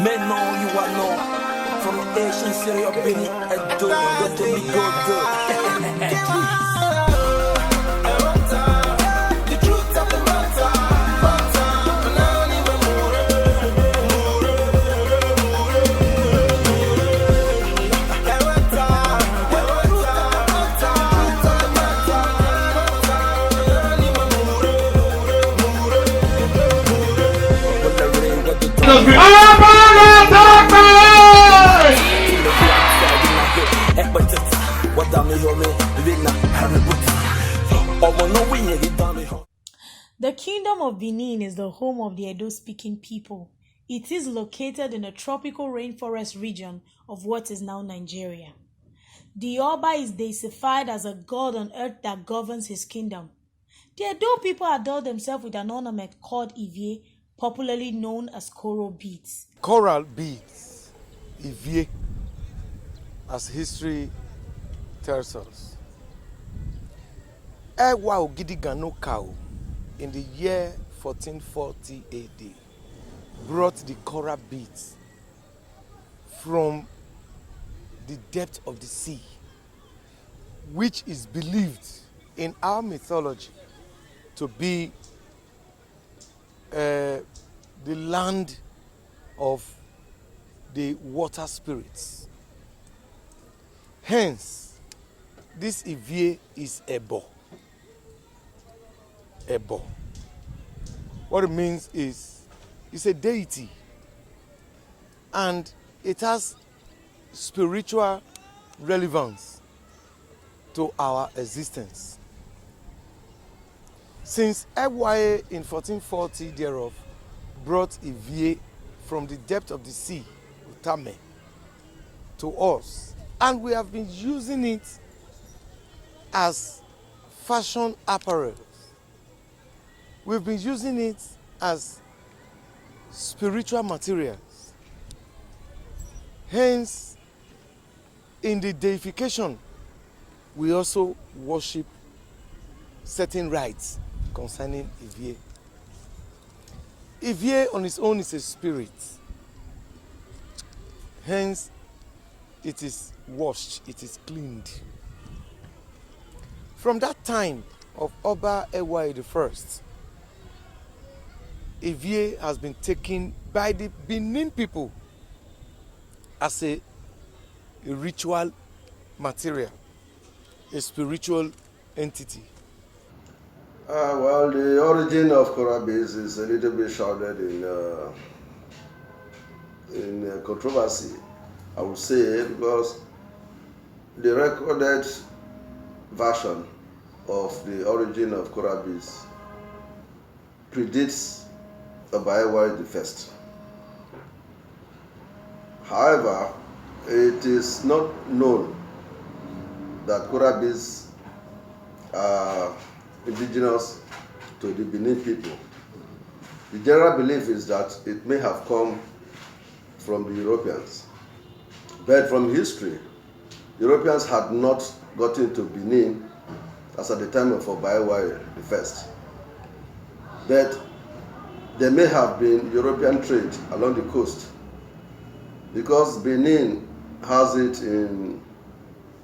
Maintenant, you are known from the ancient city of Benin and do what to me go do. The Kingdom of Benin is the home of the Edo-speaking people. It is located in a tropical rainforest region of what is now Nigeria. The Oba is deified as a god on earth that governs his kingdom. The Edo people adorn themselves with an ornament called Ivie, popularly known as coral beads. Coral beads, Ivie, as history tells us. Ewa Ogidigano Cow in the year 1440 AD brought the coral beads from the depth of the sea, which is believed in our mythology to be the land of the water spirits. Hence, this Ivie is Ebo. Ebo. What it means is it's a deity, and it has spiritual relevance to our existence. Since Ewaye in 1440 thereof brought Ivie from the depth of the sea, Utame, to us, and we have been using it as fashion apparel. We've been using it as spiritual materials. Hence, in the deification, we also worship certain rites concerning Ivie. Ivie on its own is a spirit. Hence, it is washed, it is cleaned. From that time of Oba Ewaye I, Ivie has been taken by the Benin people as a ritual material, a spiritual entity. Well, the origin of coral beads is a little bit shrouded in controversy, I would say, because the recorded version of the origin of coral beads predates Oba Ewaye I. However, it is not known that coral beads are indigenous to the Benin people. The general belief is that it may have come from the Europeans. But from history, Europeans had not gotten to Benin as at the time of Oba Ewaye I. But there may have been European trade along the coast, because Benin has it in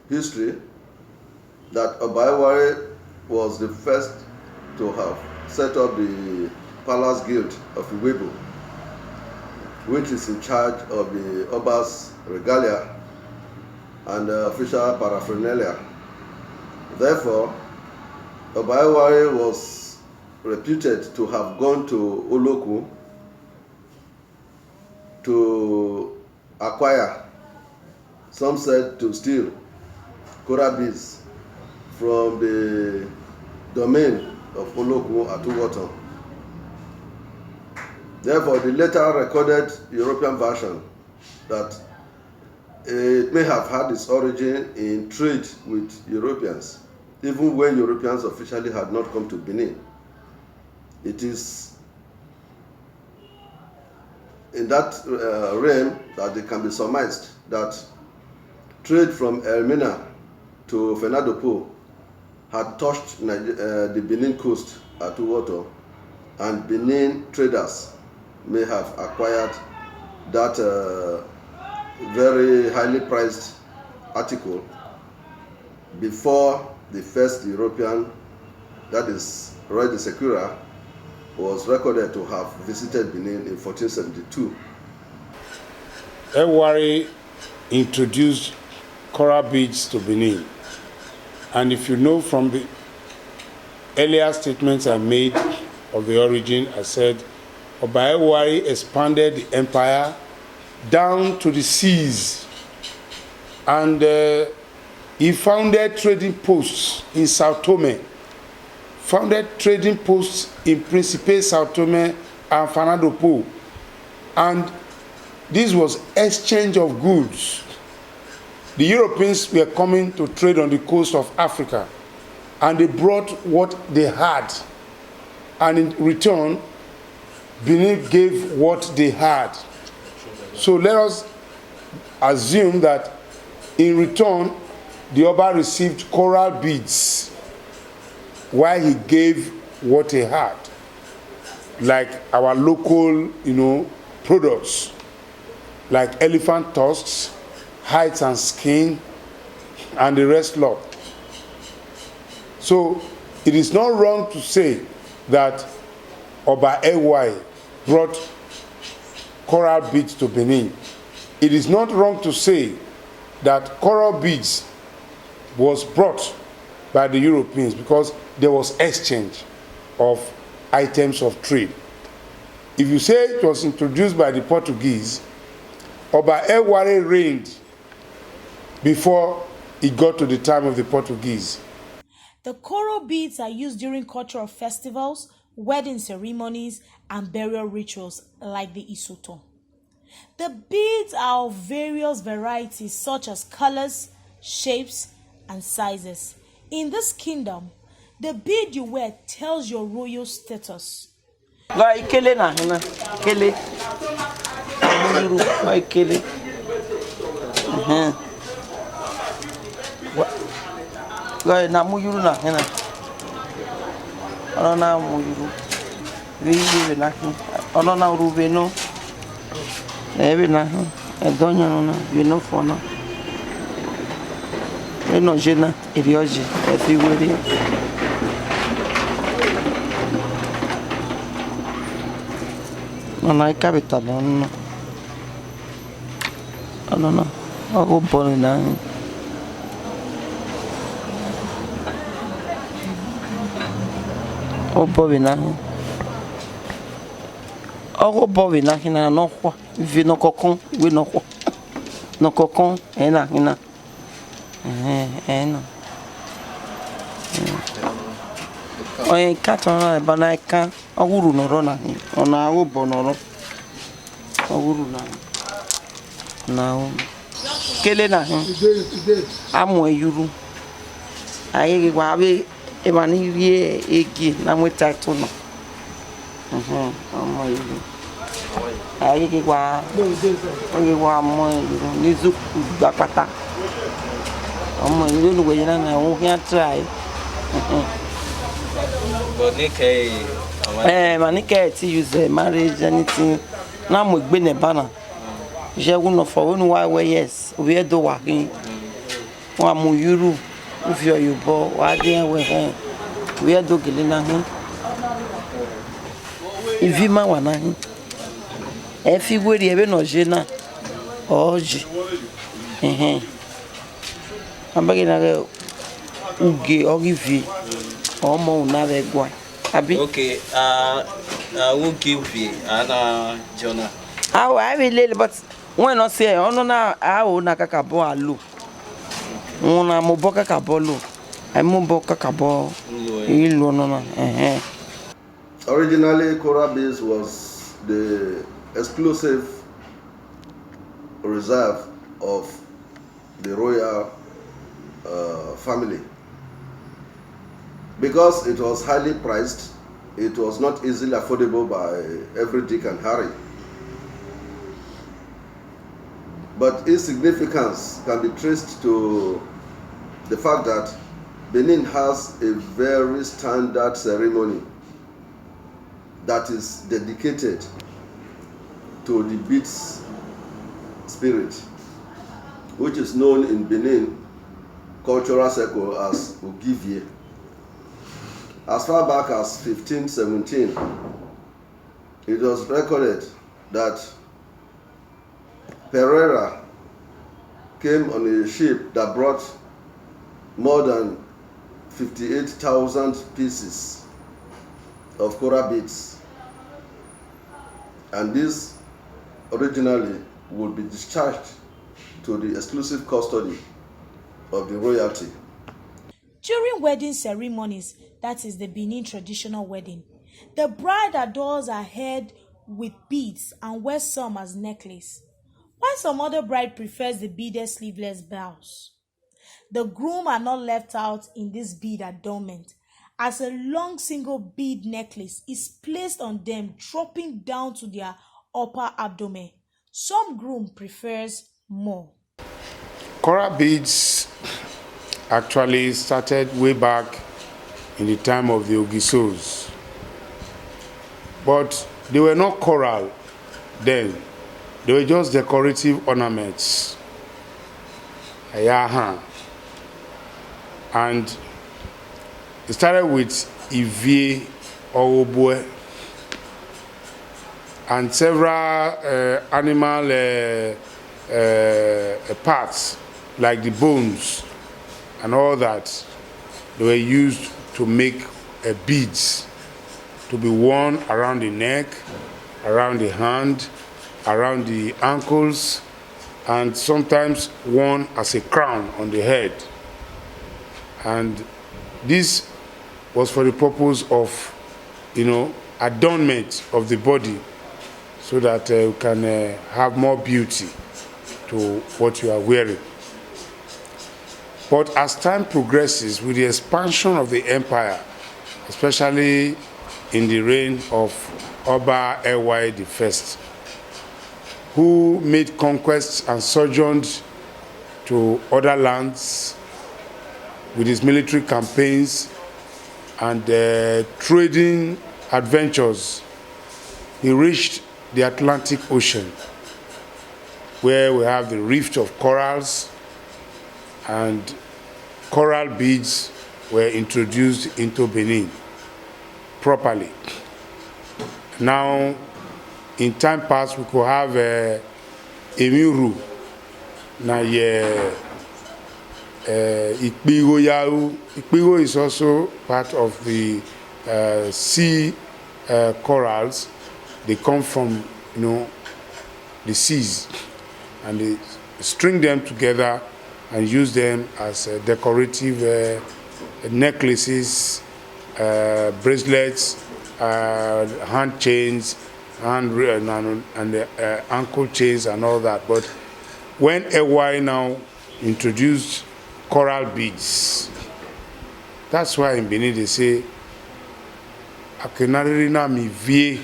history that Oba Ewaye was the first to have set up the Palace Guild of Iwebo, which is in charge of the Oba's regalia and official paraphernalia. Therefore, Oba Ewaye was reputed to have gone to Oloku to acquire, some said to steal, coral beads from the domain of Oloku at Uwoton. Therefore, the later recorded European version that it may have had its origin in trade with Europeans, even when Europeans officially had not come to Benin. It is in that realm that it can be surmised that trade from Elmina to Fenadopo had touched the Benin coast at Uwoto, and Benin traders may have acquired that very highly priced article before the first European, that is Roy de Secura, was recorded to have visited Benin in 1472. Ewari introduced coral beads to Benin. And if you know from the earlier statements I made of the origin, I said Oba Ewari expanded the empire down to the seas, and he founded trading posts in Sao Tome, founded trading posts in Principe, Sao Tome, and Fernando Po, and this was exchange of goods. The Europeans were coming to trade on the coast of Africa, and they brought what they had, and in return, Benin gave what they had. So let us assume that in return, the Oba received coral beads while he gave what he had, like our local, products, like elephant tusks, hides and skin, and the rest lot. So it is not wrong to say that Oba Ewari brought coral beads to Benin. It is not wrong to say that coral beads was brought by the Europeans because there was exchange of items of trade. If you say it was introduced by the Portuguese, Oba Ewari reigned before it got to the time of the Portuguese. The coral beads are used during cultural festivals, wedding ceremonies, and burial rituals like the Isoto. The beads are of various varieties such as colors, shapes, and sizes. In this kingdom, the bead you wear tells your royal status. Kele na hina kele muyuru wa kele na muyuru na hina ona na muyuru vi na ona na rube no ebe na edonya no na vi no fona eno jena erioje efi weri no hay capital, no. No. Hago por nada. O bobina. O bobina hina no kwa. Vi no kokon, we no kwa. No kokon, ena hina. No. Oye katona bana kan awuru no ro na hin ona awo bo no ro awuru na o kele na hin amu eyuru aye gwa be e ma ni rie egi na mweta to no amu eyuru aye gwa amu eyuru ni zu gba pata amu eyuru lu we na o hin try Manike ti use marriage anything. Na mo gbe ne bana. Je wu no for wonu wa we yes. We do wa kin. Wa mu yuru. If you bo wa de we hen. We do gele na hin. Ivie ma wa na hin. E fi gweri ebe no je na. Oji. Ambage na ge uge ogivi. Omo una vegwa. Abi. Okay, who give you Anna Jonah? I will little, but when I say ono na na kakabo alu. Una moboka kabolo. I moboka kabo. Ilu no na. Originally, coral beads was the exclusive reserve of the royal family. Because it was highly priced, it was not easily affordable by every Dick and Harry. But its significance can be traced to the fact that Benin has a very standard ceremony that is dedicated to the beads spirit, which is known in Benin cultural circle as Ivie. As far back as 1517, it was recorded that Pereira came on a ship that brought more than 58,000 pieces of coral beads, and this originally would be discharged to the exclusive custody of the royalty. During wedding ceremonies, that is the Benin traditional wedding, the bride adorns her head with beads and wears some as necklace, while some other bride prefers the beaded sleeveless blouse. The groom are not left out in this bead adornment, as a long single bead necklace is placed on them, dropping down to their upper abdomen. Some groom prefers more. Coral beads actually started way back in the time of the Ogisos, but they were not coral then. They were just decorative ornaments. And it started with Ivie or Obue and several animal parts like the bones and all that. They were used to make beads to be worn around the neck, around the hand, around the ankles, and sometimes worn as a crown on the head. And this was for the purpose of, adornment of the body, so that you can have more beauty to what you are wearing. But as time progresses, with the expansion of the empire, especially in the reign of Oba Ivie I, who made conquests and sojourned to other lands with his military campaigns and trading adventures, he reached the Atlantic Ocean, where we have the rift of corals, and coral beads were introduced into Benin properly. Now, in time past, we could have Emiru, na Ikpigo Yau. Ikpigo is also part of the sea corals. They come from, the seas, and they string them together and use them as decorative necklaces, bracelets, hand chains, and ankle chains and all that. But when Ivie now introduced coral beads, that's why in Benin they say, "Akenarina mi vie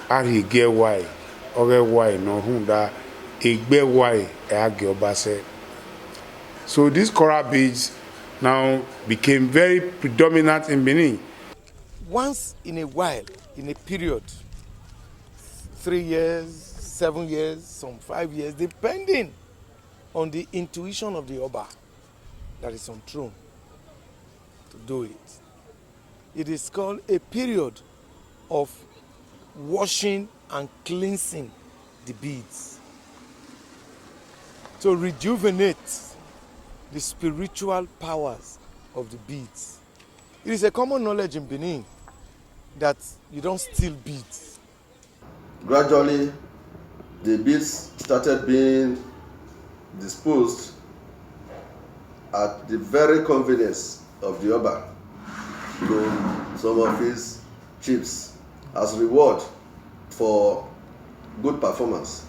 arige wai, oge wai no hunda igbe wai age obase." So these coral beads now became very predominant in Benin. Once in a while, in a period, 3 years, 7 years, some 5 years, depending on the intuition of the Oba that is on throne to do it. It is called a period of washing and cleansing the beads to rejuvenate the spiritual powers of the beads. It is a common knowledge in Benin that you don't steal beads. Gradually, the beads started being disposed at the very convenience of the Oba to some of his chiefs as reward for good performance.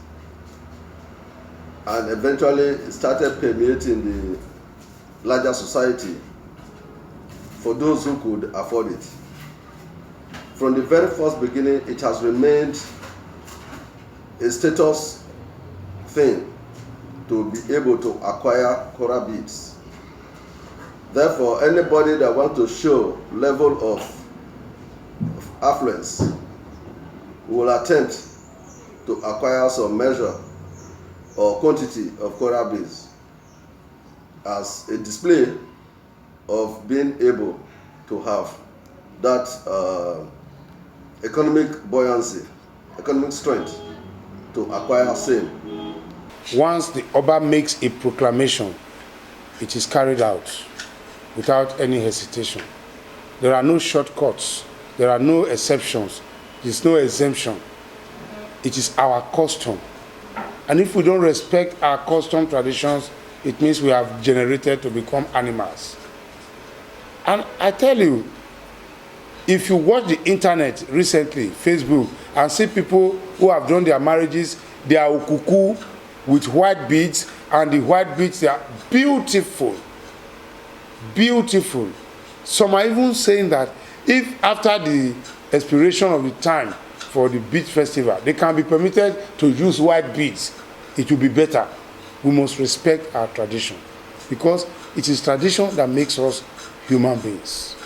And eventually it started permeating the larger society for those who could afford it. From the very first beginning, it has remained a status thing to be able to acquire coral beads. Therefore, anybody that wants to show level of affluence will attempt to acquire some measure or quantity of coral beads as a display of being able to have that economic buoyancy, economic strength to acquire same. Once the Oba makes a proclamation, it is carried out without any hesitation. There are no shortcuts. There are no exceptions. There is no exemption. It is our custom. And if we don't respect our custom traditions, it means we have generated to become animals. And I tell you, if you watch the internet recently, Facebook, and see people who have done their marriages, they are ukuku with white beads, and the white beads, they are beautiful. Beautiful. Some are even saying that if after the expiration of the time for the bead festival, they can be permitted to use white beads, it will be better. We must respect our tradition, because it is tradition that makes us human beings.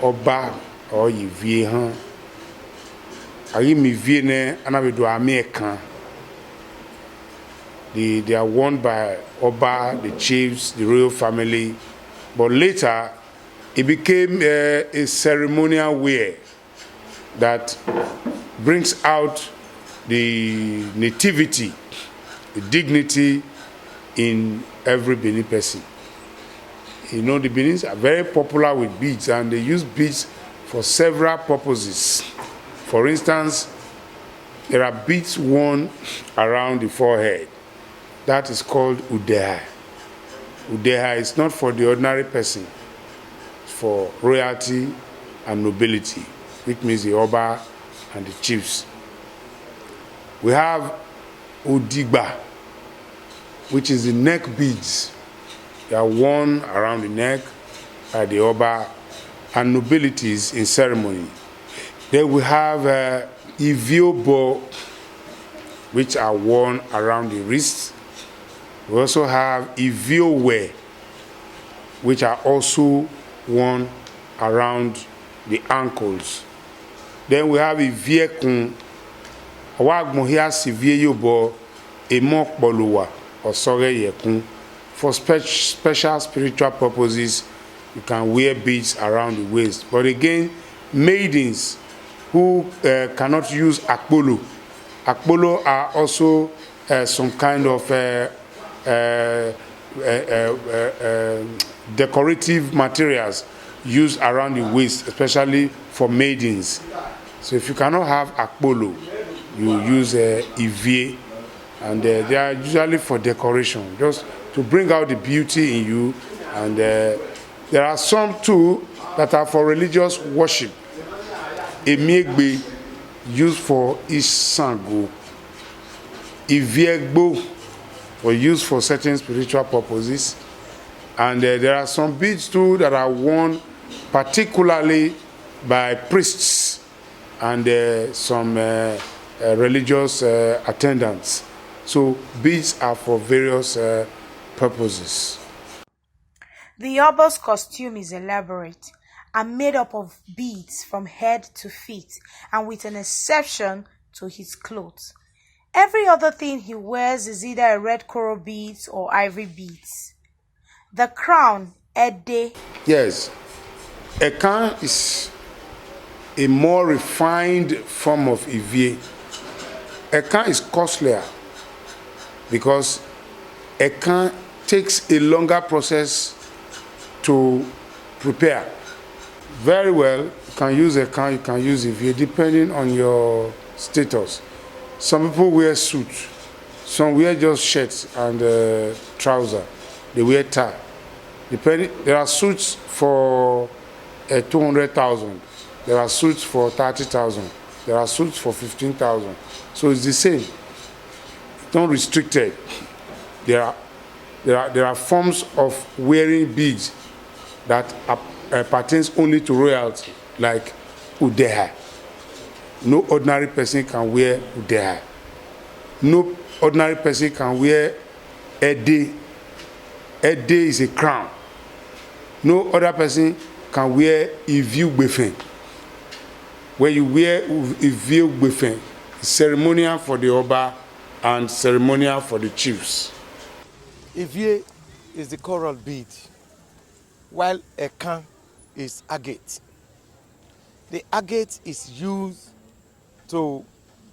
Oba or Ivie han. Ari mi vie ne anabedo American. They are worn by Oba, the chiefs, the royal family, but later it became a ceremonial wear that brings out the nativity, the dignity in every Benin person. You know, the Benin's are very popular with beads, and they use beads for several purposes. For instance, there are beads worn around the forehead. That is called udeha. Udeha is not for the ordinary person. It's for royalty and nobility, which means the Oba and the chiefs. We have udigba, which is the neck beads. They are worn around the neck by the Oba and nobilities in ceremony. Then we have Iviobo, which are worn around the wrists. We also have Iviowe, which are also worn around the ankles. Then we have Iviekun, Awagmohia Sivieyobo, Emok Boluwa, or Sore Yekun. For special spiritual purposes, you can wear beads around the waist. But again, maidens who cannot use akpolo. Akpolo are also some kind of decorative materials used around the waist, especially for maidens. So if you cannot have akpolo, you use ivie, and they are usually for decoration, just to bring out the beauty in you. And there are some too that are for religious worship. Emiegbe, used for Isango. Iviegbo, for use for certain spiritual purposes. And there are some beads too that are worn particularly by priests and some religious attendants. So beads are for various purposes. The Oba's costume is elaborate and made up of beads from head to feet, and with an exception to his clothes. Every other thing he wears is either a red coral beads or ivory beads. The crown, Ede. Yes, a crown is a more refined form of Ivie. A crown is costlier because a crown takes a longer process to prepare. Very well, you can use a crown, you can use Ivie, depending on your status. Some people wear suits, some wear just shirts and trousers. They wear tie. There are suits for 200,000. There are suits for 30,000. There are suits for 15,000. So it's the same. It's not restricted. There are forms of wearing beads that pertains only to royalty, like udeha. No ordinary person can wear udeha. No ordinary person can wear ede. Ede is a crown. No other person can wear iviu gbefen. When you wear iviu gbefen, it's ceremonial for the Oba and ceremonial for the chiefs. Ivie is the coral bead, while Ekan is agate. The agate is used to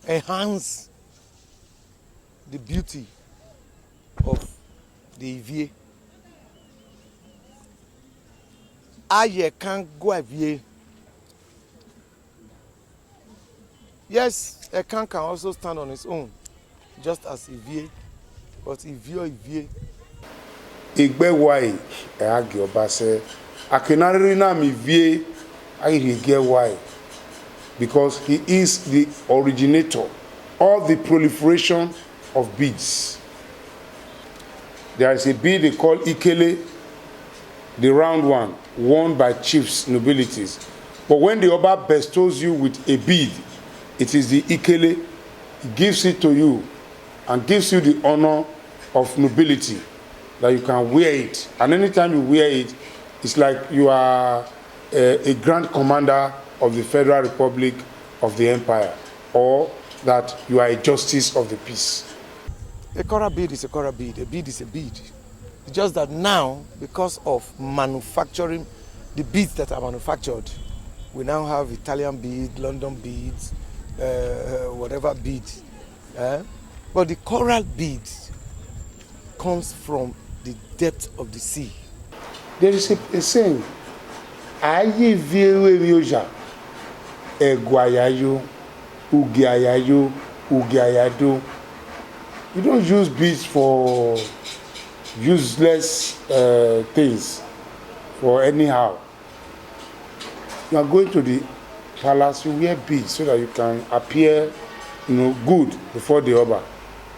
enhance the beauty of the Ivie. Aye can go Ivie. Yes, Ekan can also stand on its own, just as Ivie, but Ivie. Igbe wai agi oba se akenariri na mi vie ayi ge wai, because he is the originator of the proliferation of beads. There is a bead they call Ikele, the round one, worn by chiefs, nobilities. But when the Oba bestows you with a bead, it is the Ikele, he gives it to you and gives you the honor of nobility, that you can wear it. And anytime you wear it, it's like you are a grand commander of the Federal Republic of the Empire, or that you are a justice of the peace. A coral bead is a coral bead, a bead is a bead. It's just that now, because of manufacturing, the beads that are manufactured, we now have Italian beads, London beads, whatever bead. But the coral bead comes from the depth of the sea. There is a saying, aye viewe vioja, egwayayo, ugiayayo, ugiayado. You don't use beads for useless things, or anyhow. You are going to the palace, you wear beads so that you can appear, good before the Oba.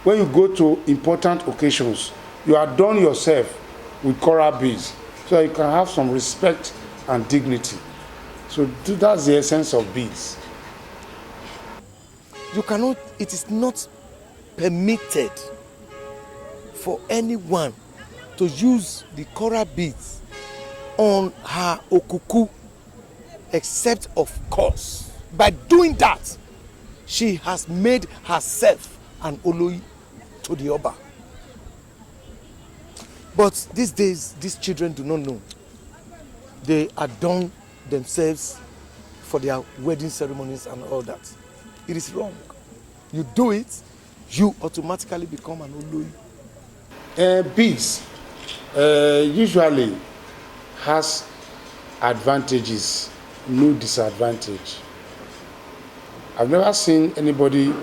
When you go to important occasions, you adorn yourself with coral beads so that you can have some respect and dignity. So that's the essence of beads. It is not permitted for anyone to use the coral beads on her okuku, except, of course, by doing that, she has made herself an Oloi to the Oba. But these days, these children do not know. They adorn themselves for their wedding ceremonies and all that. It is wrong. You do it, you automatically become an Oloi. Beads usually has advantages, no disadvantage. I've never seen anybody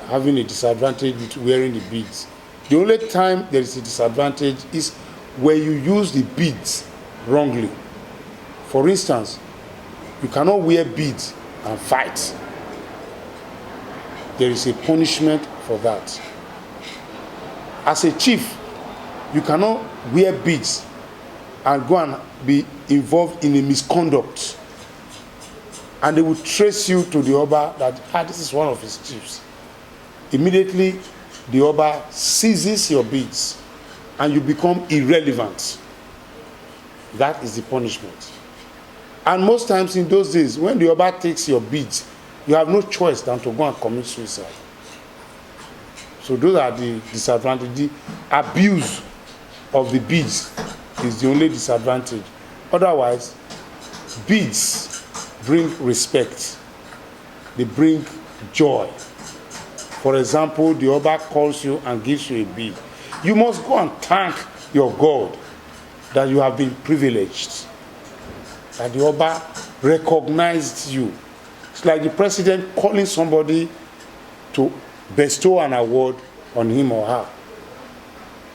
having a disadvantage with wearing the beads. The only time there is a disadvantage is where you use the beads wrongly. For instance, you cannot wear beads and fight. There is a punishment for that. As a chief, you cannot wear beads and go and be involved in a misconduct. And they will trace you to the Oba that this is one of his chiefs. Immediately, the Oba seizes your beads and you become irrelevant. That is the punishment. And most times in those days, when the Oba takes your beads, you have no choice than to go and commit suicide. So those are the disadvantages. The abuse of the beads is the only disadvantage. Otherwise, beads bring respect. They bring joy. For example, the Oba calls you and gives you a bead. You must go and thank your God that you have been privileged, that the Oba recognized you. It's like the president calling somebody to bestow an award on him or her,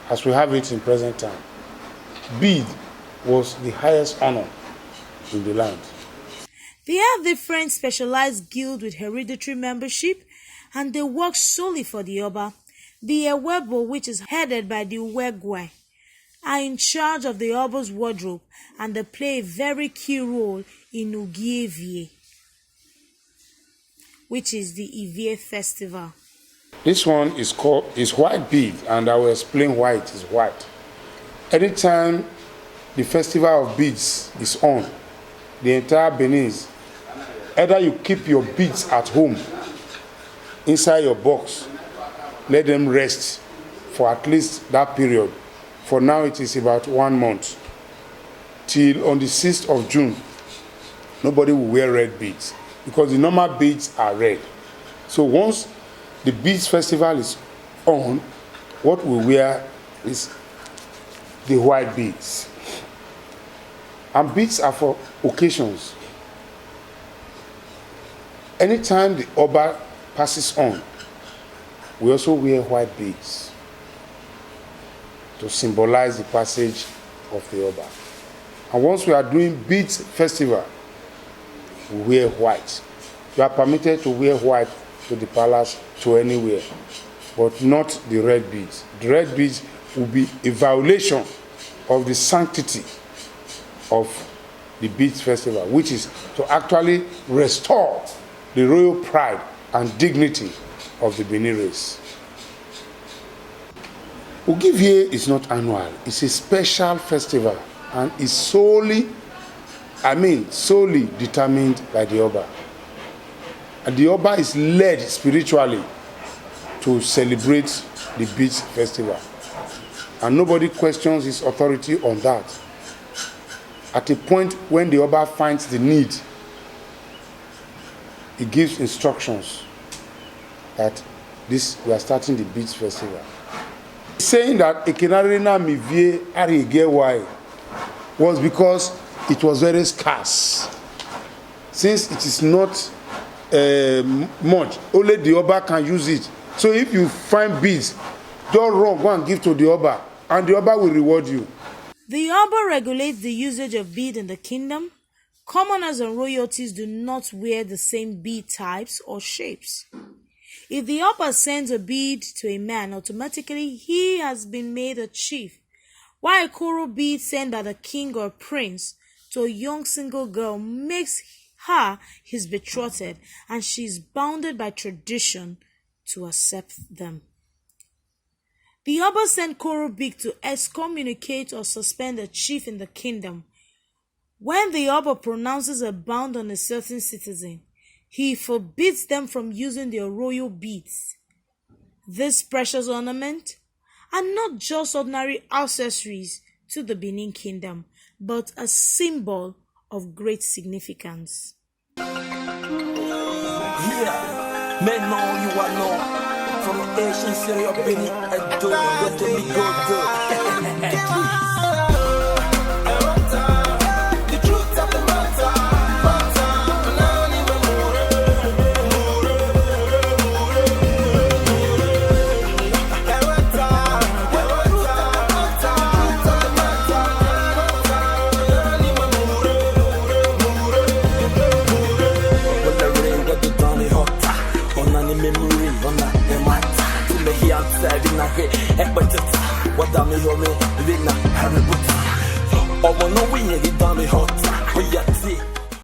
as we have it in present time. Bead was the highest honor in the land. They have different specialized guilds with hereditary membership, and they work solely for the Oba. The Ewebo, which is headed by the Uwegwe, are in charge of the Oba's wardrobe, and they play a very key role in Ugievie, which is the Ivie festival. This one is white bead, and I will explain why it is white. Anytime the festival of beads is on, the entire Benin, either you keep your beads at home, inside your box, let them rest for at least that period. For now, it is about 1 month. Till on the 6th of June, nobody will wear red beads because the normal beads are red. So once the beads festival is on, what we wear is the white beads. And beads are for occasions. Anytime the Oba passes on, we also wear white beads to symbolize the passage of the Oba. And once we are doing beads festival, we wear white. You are permitted to wear white to the palace, to anywhere, but not the red beads. The red beads will be a violation of the sanctity of the beads festival, which is to actually restore the royal pride and dignity of the Benin race. Ivie is not annual, it's a special festival and is solely determined by the Oba. And the Oba is led spiritually to celebrate the beads festival. And nobody questions his authority on that. At a point when the Oba finds the need, he gives instructions that we are starting the beads festival. Saying that Ekenarina Mivie Arigewai was because it was very scarce. Since it is not much, only the Oba can use it. So if you find beads, don't run, go and give to the Oba, and the Oba will reward you. The Oba regulates the usage of bead in the kingdom. Commoners and royalties do not wear the same bead types or shapes. If the Oba sends a bead to a man, automatically he has been made a chief, while a coral bead sent by the king or prince to a young single girl makes her his betrothed, and she is bounded by tradition to accept them. The Oba sent coral bead to excommunicate or suspend a chief in the kingdom. When the Oba pronounces a ban on a certain citizen, he forbids them from using their royal beads. This precious ornament are not just ordinary accessories to the Benin kingdom, but a symbol of great significance. Yeah, maintenant you are known from the ancient city of Benin and do let me go good. What I'm here, we not have a good. Oh, no, we ain't done it hot.